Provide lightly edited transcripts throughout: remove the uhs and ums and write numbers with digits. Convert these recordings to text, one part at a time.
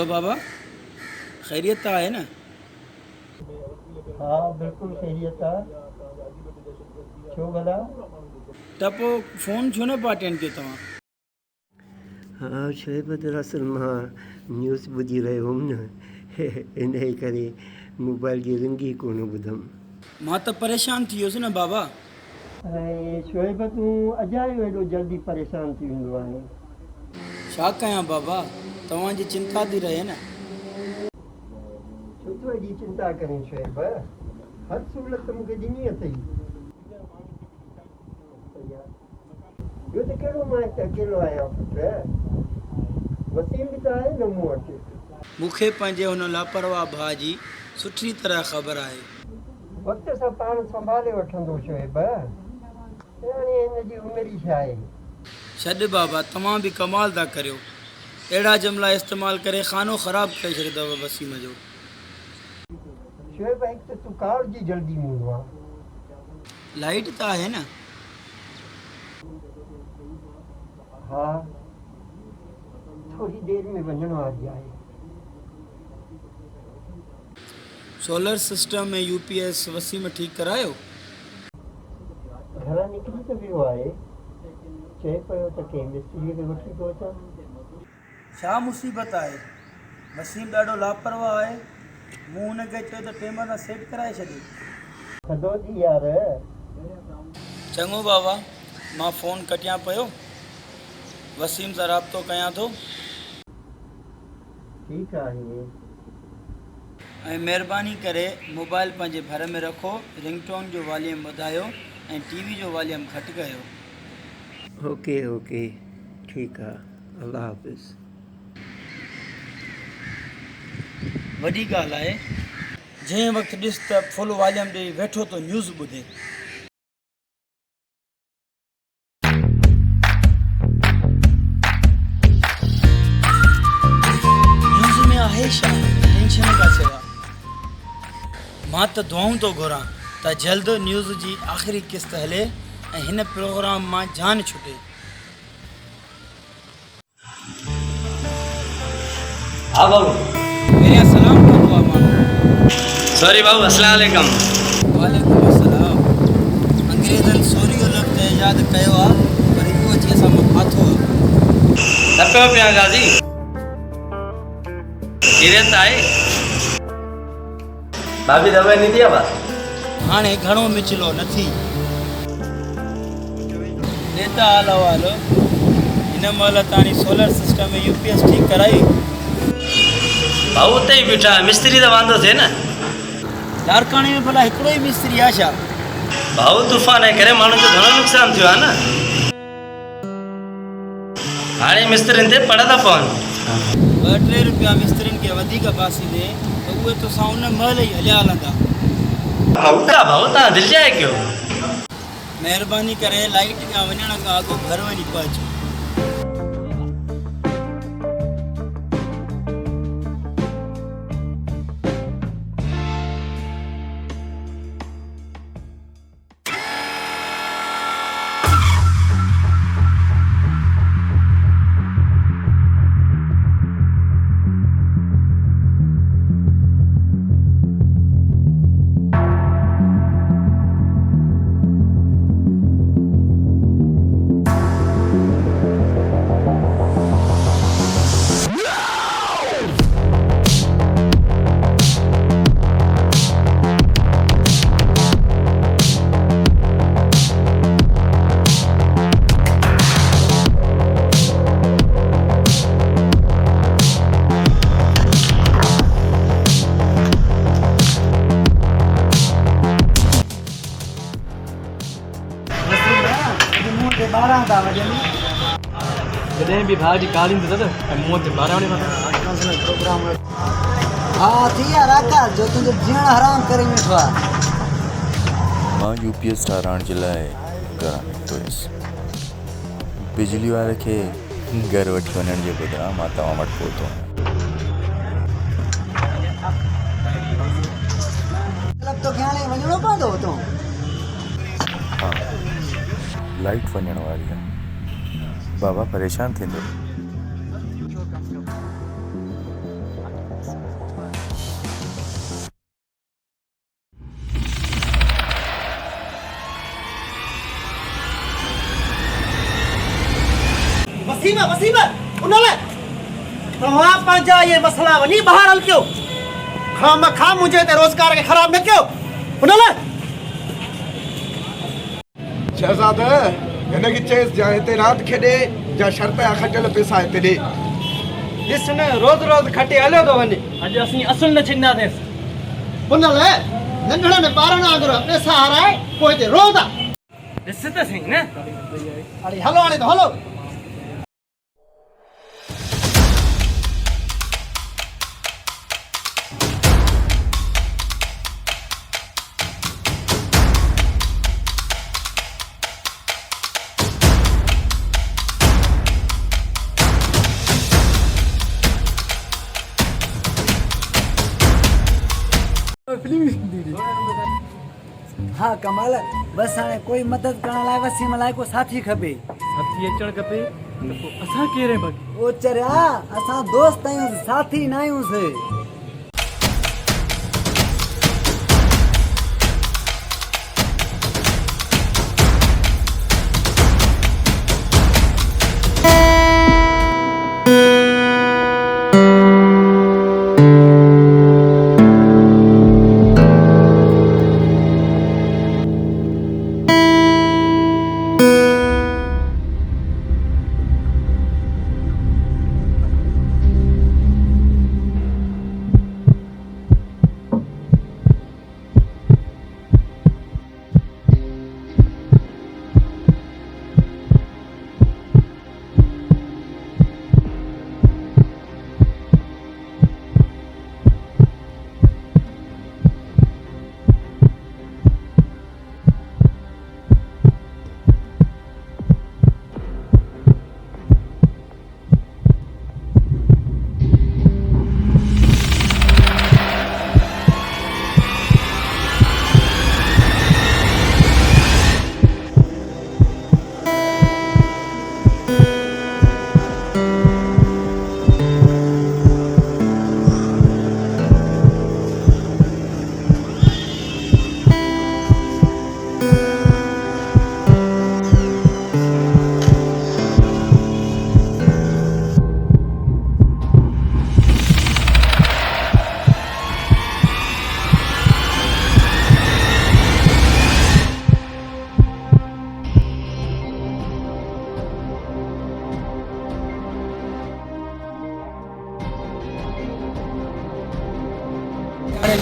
Hello बाबा, खैरियत आहे न? हाँ बिल्कुलु खैरियत आहे। छो भला? त पोइ फ़ोन छो न पिया अटेंड कयो तव्हां? हाँ शोएब दरअसल मां न्यूज़ ॿुधी रहियो हुउमि न, इन जे करे मोबाइल जी रिंग ई कोन ॿुधमि। मां त परेशान थी वियुसि न बाबा। ऐं शोएब तूं अजायो एॾो जल्दी परेशान थी वेंदो आहे। छा कयां बाबा, तव्हांजी चिंता थी रहे न। छो तूं एॾी चिंता करीं शोएब? हर सहूलियत मूंखे ॾिनी अथई। ॿियो त कहिड़ो मां हिते अकेलो आहियां पुट, वसीम बि त आहे न मूं वटि। मूंखे पंहिंजे हुन लापरवाह भाउ जी सुठी तरह ख़बर आहे। वक़्त सां पाण संभाले वठंदो शोएब, हाणे हिनजी उमिरि छा आहे। छॾ बाबा, तव्हां बि कमाल था करियो। अहिड़ा जुमिला इस्तेमालु करे खानो ख़राबु करे छॾींदव वसीम जो। शोएब हिकु त तूं कार जी जल्दी हूंदो आहे। लाइट त आहे न? हा थोड़ी देर में वञण वारी आहे। सोलर सिस्टम में यूपीएस वसीम ठीकु करायो? घरां निकिरी त वियो आहे, चए पियो त कंहिं मिस्त्रीअ खे वठी थो अचां। छा मुसीबत आहे? वसीम ॾाढो लापरवाह आहे। मूं हुनखे चयो त टेम सां सेट कराए छॾे। थधो थी यार। चङो बाबा, मां फ़ोन कटियां पियो, वसीम सां राब्तो कयां थो। ठीकु आहे। ऐं महिरबानी करे मोबाइल पंहिंजे घर में रखो, रिंगटोन जो वॉल्यूम वधायो ऐं टीवी जो वॉल्यूम घटि कयो। ओके ओके ठीकु आहे, अल्लाह हाफ़िज़। वॾी ॻाल्हि आहे, जंहिं वक़्तु ॾिस त फुल वॉल्यूम ॾेई वेठो तो न्यूज़ ॿुधे। न्यूज़ में आहे छा, टेंशन खां सिवा? मां त दुआऊं थो घुरां त जल्द न्यूज़ जी आख़िरी क़िस्त हले ऐं हिन प्रोग्राम मां जान छुटे। हाँ बाबू। मेरा सलाम कंदो आहे माण्हू। सॉरी बाबू, अस्सलाम वालेकुम। वालेकुम अस्सलाम। अंग्रेज़नि सोरियो लफ़्ज़ ईजाद कयो आहे, पर इहो अची असां मां फाथो आहे। न पियो पिया गाज़ी, खीरियत आहे? भाभी दवाई नहीं दिया बा? हाणे घणो मिचलो न थी। नेता हालो हालो, हिन महिल ताणी सोलर सिस्टम में यूपीएस ठीकु कराई? भाऊ उते ही बीठा, मिस्त्री तो वांदो थे न। कारखाने में भला हिकिड़ो ई मिस्त्री आहे छा? भाऊ तूफान जे करे माण्हू जो घणो नुक़सान थियो आहे न। हाणे मिस्त्रियुनि ते पड़ था पवनि। 2-3 रुपया मिस्त्रियुनि खे वधीक बासींदे त उहे तोसां उन महिल ई हलिया हलंदा। भाऊ तव्हां दिलि जाए कयो। महिरबानी करे लाइट खां वञण खां अॻु घर वञी पहुचो। जॾहिं बि भाउ जी ॻाल्हि ईंदी त मुंहं ते ॿारहं प्रोग्राम हाँ थी यार आकाश जो तुंहिंजो जीअण हराम करे वेठो आहे। मां यूपीएस ठाराइण जे लाइ घरां निकितो हुयुसि। बिजली वारे खे घर वठी वञण जे बदिरां मां तव्हां वटि पहुतो आहियां। मतलब तो खे हाणे वञिणो पवंदो हुतो? हा लाइट वञण वारी आहे। बाबा परेशान थींदो। वसीम उन लाइ तव्हां पंहिंजा इहे मसला वञी ॿाहिरि हल कयो खां मुंहिंजे हिते रोज़गार खे ख़राब न कयो उन लाइ शहज़ाद हिनखे चएसि जा हिते राति खेॾे जा शर्त जा खटियल पैसा हिते ॾे ॾिस न रोज़ खटे हलियो थो वञे अॼु असीं असुल न छींदासीं उन लाइ नंढड़नि ॿारनि वांगुरु पैसा हाराए पोइ हिते रो था ॾिस त सही न अरे हलो हाणे त हलो हाँ कमाल बस हाणे कोई मदद करण लाइ वसीम लाइ को साथी खपे साथी अचणु खपे त पोइ असां केरे बाक़ी ओ चरिया असां दोस्त आहियूं साथी न आहियूं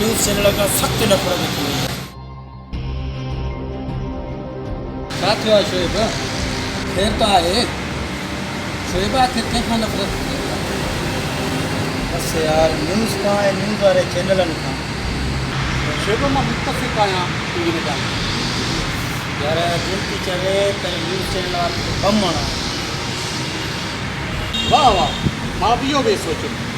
न्यूज़ चैनल का सख्त नफ़रत थी वई छा थियो आहे शोएब ख़ैर त आहे शोएब खे कंहिंखां नफ़रत थी बस यार न्यूज़ खां ऐं न्यूज़ वारे चैनलनि खां शोएब मां मुतफ़िक़ आहियां टीवी में यार दिलि थी चवे त न्यूज़ चैनल वारनि खे कमु आणा वाह वाह मां बि इहो बि सोचियो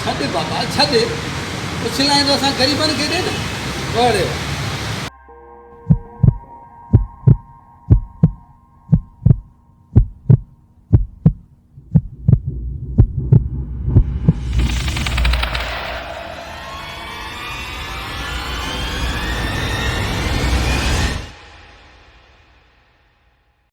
छॾ बाबा छॾ पुछलाईं त असां ग़रीबनि खे ॾे न